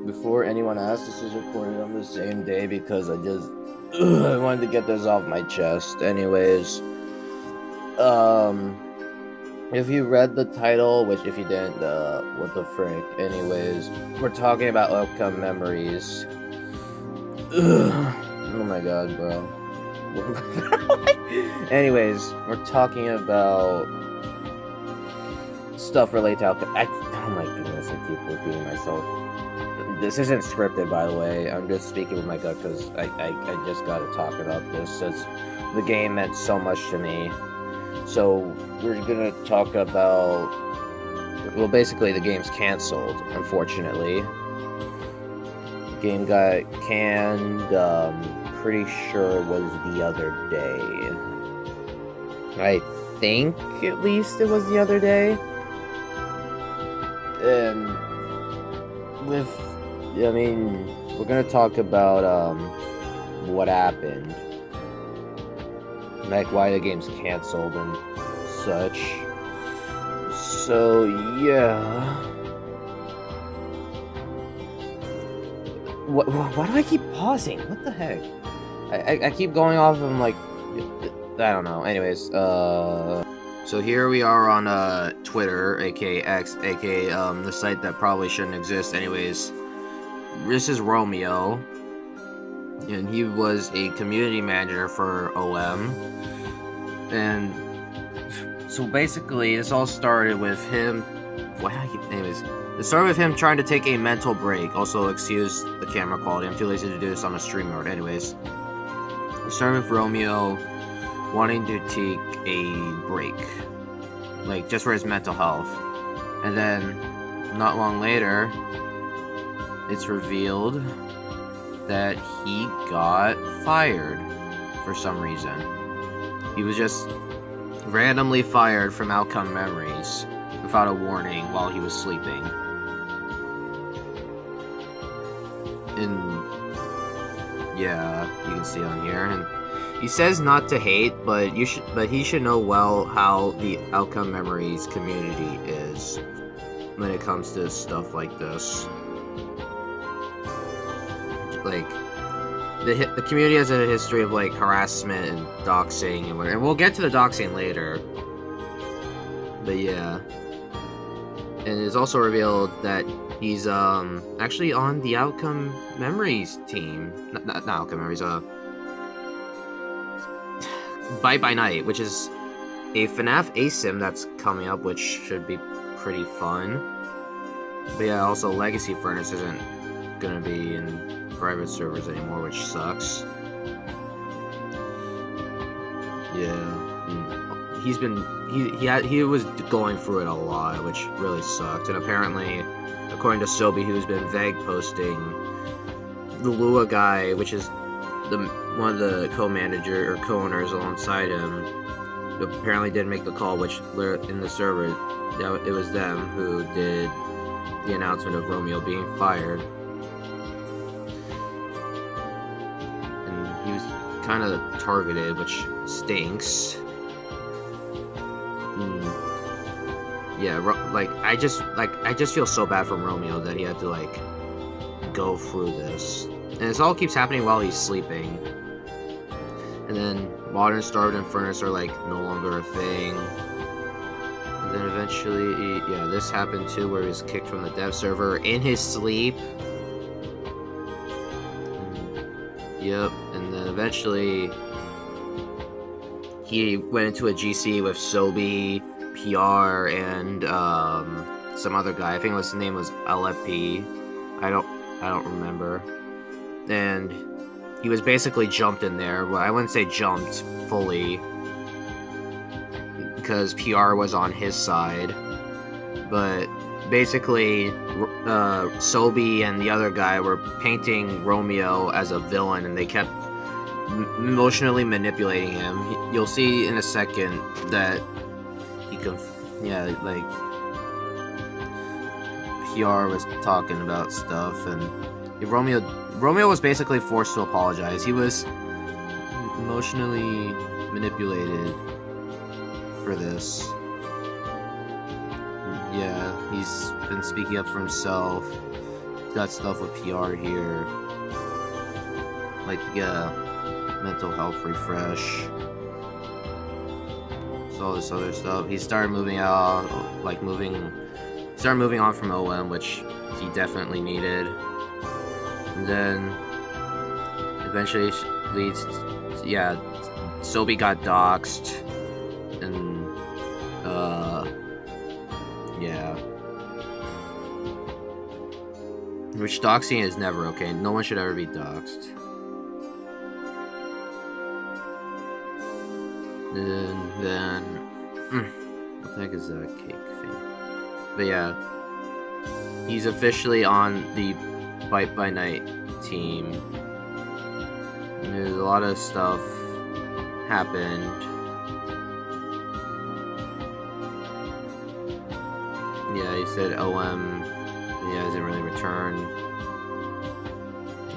before anyone asks, this is recorded on the same day because I wanted to get this off my chest. Anyways, um, if you read the title, which if you didn't, what the frick? Anyways, we're talking about outcome memories. Oh my god, bro. Anyways, we're talking about stuff related to outcome. Oh my goodness, I keep repeating myself. This isn't scripted, by the way. I'm just speaking with my gut because I just gotta talk about this since the game meant so much to me. So we're gonna talk about. Well, basically, the game's canceled, unfortunately. The game got canned. Pretty sure it was the other day. I think at least it was the other day. And we're gonna talk about what happened, like why the game's canceled and such. So yeah. Why do I keep pausing? What the heck? I keep going off of like I don't know. Anyways, so here we are on Twitter, aka X, aka the site that probably shouldn't exist. Anyways, this is Romeo, and he was a community manager for OM, and so basically this all started with him. Anyways, it started with him trying to take a mental break. Also, excuse the camera quality. I'm too lazy to do this on a stream mode. Anyways, it started with Romeo wanting to take a break, like just for his mental health, and then not long later, it's revealed that he got fired for some reason. He was just randomly fired from Outcome Memories without a warning while he was sleeping. And yeah, you can see on here. And he says not to hate, but he should know well how the Outcome Memories community is when it comes to stuff like this. Like the community has a history of like harassment and doxing and whatever. And we'll get to the doxing later. But yeah. And it's also revealed that he's actually on the Outcome Memories team. Not Outcome Memories, Bite by Night, which is a FNAF ASIM that's coming up, which should be pretty fun. But yeah, also Legacy Furnace isn't gonna be in private servers anymore, which sucks. Yeah. He was going through it a lot, which really sucked. And apparently, according to Sobi, who's been vague posting, the Lua guy, which is one of the co-manager or co-owners alongside him, apparently didn't make the call, which in the server, it was them who did the announcement of Romeo being fired. And he was kind of targeted, which stinks. Yeah, I just feel so bad from Romeo that he had to like go through this, and this all keeps happening while he's sleeping. And then Modern, Starved, and Furnace are like no longer a thing. And then eventually, yeah, this happened too, where he was kicked from the dev server in his sleep. Yep, and then eventually he went into a GC with Sobi, PR, and some other guy. I think his name was Alepi. I don't remember. And he was basically jumped in there. Well, I wouldn't say jumped fully, because PR was on his side. But basically, Sobi and the other guy were painting Romeo as a villain, and they kept emotionally manipulating him. You'll see in a second that he can, yeah, like PR was talking about stuff, and Romeo was basically forced to apologize. He was emotionally manipulated for this. Yeah, he's been speaking up for himself, got stuff with PR here. Like to get a mental health refresh. So all this other stuff. He started moving out, started moving on from OM, which he definitely needed. And then eventually leads, yeah, Sobi got doxxed, and yeah. Which doxing is never okay. No one should ever be doxed. And then what the heck is that cake thing? But yeah, he's officially on the Bite by Night team. And there's a lot of stuff happened. Yeah, he said OM. He hasn't really returned.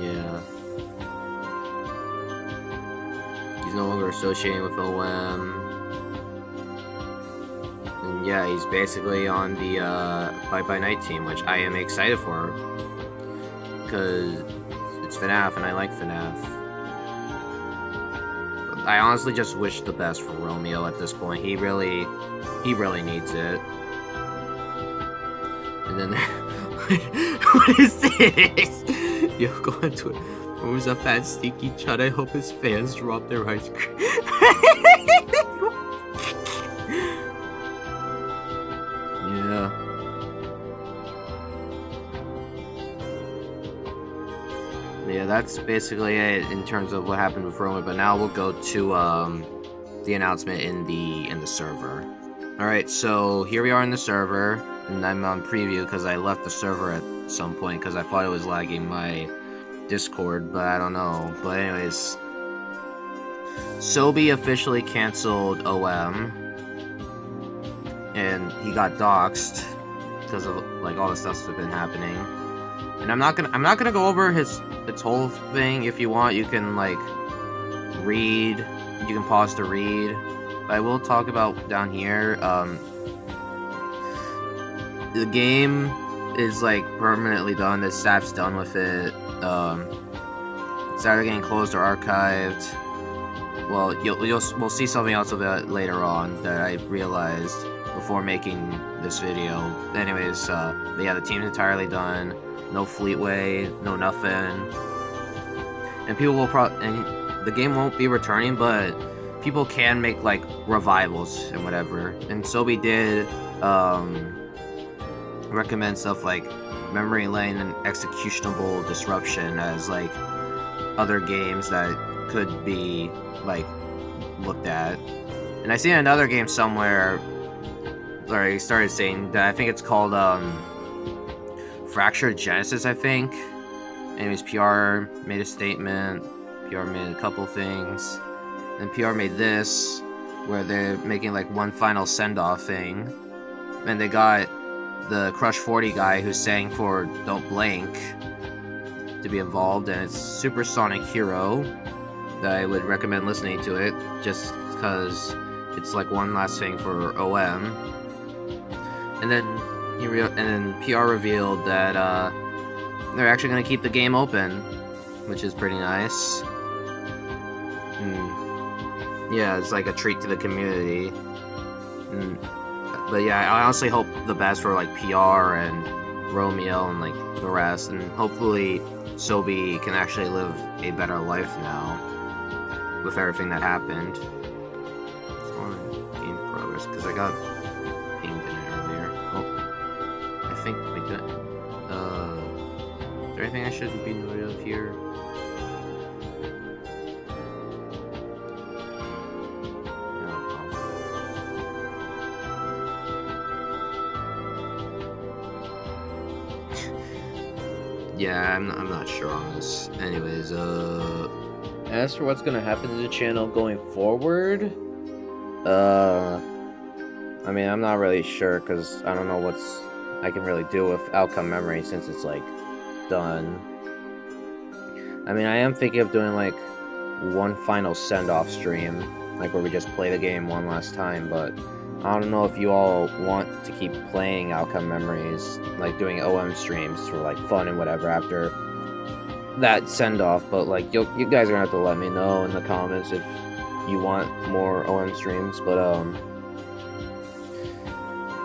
Yeah. He's no longer associating with OM. And yeah, he's basically on the Bite by Night team, which I am excited for. Because it's FNAF and I like FNAF. I honestly just wish the best for Romeo at this point. He really needs it. And then what is this? Yo, go on to it. Who's a fat stinky chud? I hope his fans drop their ice cream. Yeah. Yeah, that's basically it in terms of what happened with Roman. But now we'll go to the announcement in the server. All right, so here we are in the server. And I'm on preview because I left the server at some point because I thought it was lagging my Discord, but I don't know. But anyways, Sobi officially canceled OM, and he got doxxed because of like all the stuff that's been happening. And I'm not gonna go over its whole thing. If you want, you can like read. You can pause to read. But I will talk about down here. The game is like permanently done. The staff's done with it. It's either getting closed or archived. Well, we'll see something else of it later on that I realized before making this video. Anyways, but yeah, the team's entirely done. No Fleetway, no nothing. And people will and the game won't be returning, but people can make like revivals and whatever. And Sobi did recommend stuff like Memory Lane and Executionable Disruption as like other games that could be like looked at. And I seen another game somewhere where he started saying that I think it's called Fractured Genesis, I think. Anyways, PR made a statement. PR made a couple things. And PR made this where they're making like one final send-off thing. And they got the Crush 40 guy who sang for Don't Blink to be involved, and it's Supersonic Hero that I would recommend listening to it just because it's like one last thing for OM. And then PR revealed that they're actually going to keep the game open, which is pretty nice. Yeah, it's like a treat to the community. But yeah, I honestly hope the best for like PR and Romeo and like the rest, and hopefully Sobi can actually live a better life now with everything that happened. It's on game progress because I got pinged in it earlier. Oh, I think we did. Is there anything I shouldn't be noted of here? Yeah, I'm not sure on this. Anyways, as for what's gonna happen to the channel going forward, I mean, I'm not really sure because I don't know what's I can really do with Outcome Memory since it's like done. I mean, I am thinking of doing like one final send-off stream, like where we just play the game one last time, but I don't know if you all want to keep playing Outcome Memories, like doing OM streams for like fun and whatever after that send off, but like you guys are gonna have to let me know in the comments if you want more OM streams. But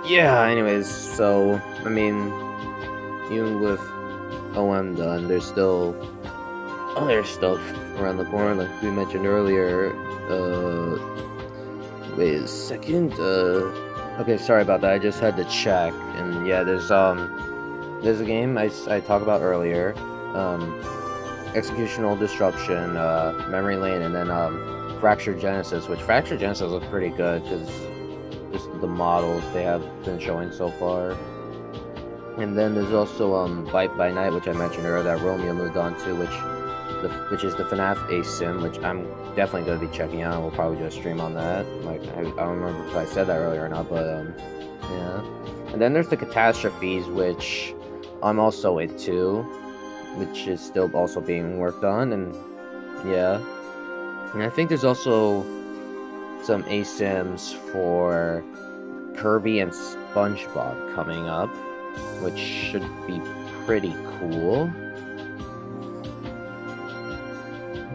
yeah. Anyways, so I mean, even with OM done, there's still other stuff around the corner, like we mentioned earlier. Wait a second. Okay, sorry about that. I just had to check, and yeah, there's a game I talked about earlier, Executional Disruption, Memory Lane, and then Fractured Genesis, which Fractured Genesis looks pretty good because just the models they have been showing so far. And then there's also Bite by Night, which I mentioned earlier, that Romeo moved on to, which is the FNAF ASIM, which I'm definitely going to be checking out. We'll probably do a stream on that. Like I don't remember if I said that earlier or not, but yeah. And then there's the Catastrophes, which I'm also into, which is still also being worked on, and yeah. And I think there's also some ASIMs for Kirby and SpongeBob coming up, which should be pretty cool.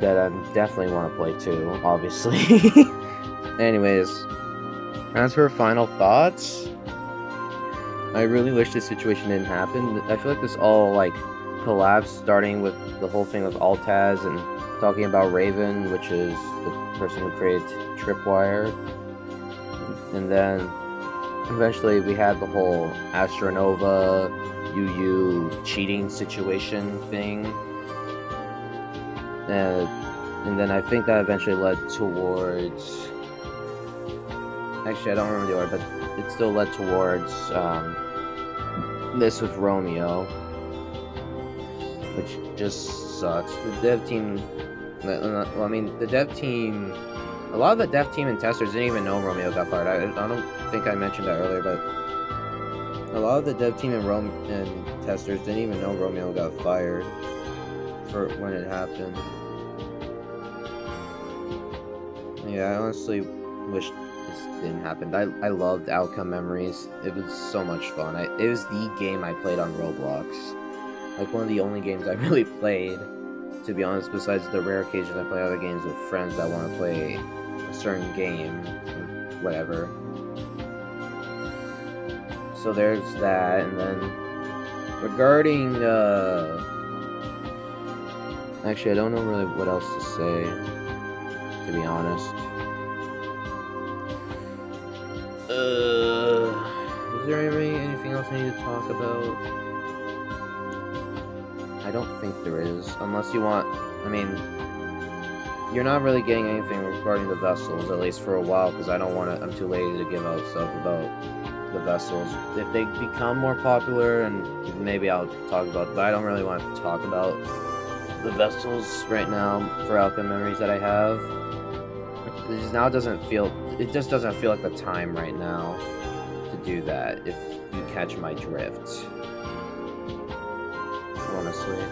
That I definitely want to play too, obviously. Anyways, as for final thoughts, I really wish this situation didn't happen. I feel like this all like collapsed, starting with the whole thing with Altaz and talking about Raven, which is the person who created Tripwire, and then eventually we had the whole Astronova, UU cheating situation thing. And then I think that eventually led towards... Actually, I don't remember the order, but it still led towards this with Romeo, which just sucks. The dev team... Well, I mean, the dev team... A lot of the dev team and testers didn't even know Romeo got fired. I don't think I mentioned that earlier, but a lot of the dev team and testers didn't even know Romeo got fired for when it happened. Yeah, I honestly wish this didn't happen. I loved Outcome Memories. It was so much fun. It was the game I played on Roblox. Like, one of the only games I really played, to be honest, besides the rare occasions I play other games with friends that want to play a certain game, or whatever. So there's that, and then regarding, actually, I don't know really what else to say, to be honest. Is there anything else I need to talk about? I don't think there is, unless you want, I mean, you're not really getting anything regarding the vessels, at least for a while, because I don't want to, I'm too lazy to give out stuff about the vessels. If they become more popular, and maybe I'll talk about it, but I don't really want to talk about the vessels right now for Outcome Memories that I have. It just doesn't feel like the time right now to do that, if you catch my drift. Honestly.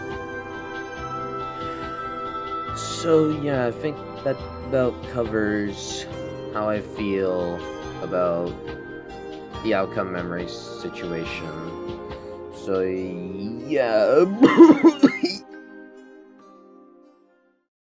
So yeah, I think that about covers how I feel about the Outcome Memories situation. So yeah.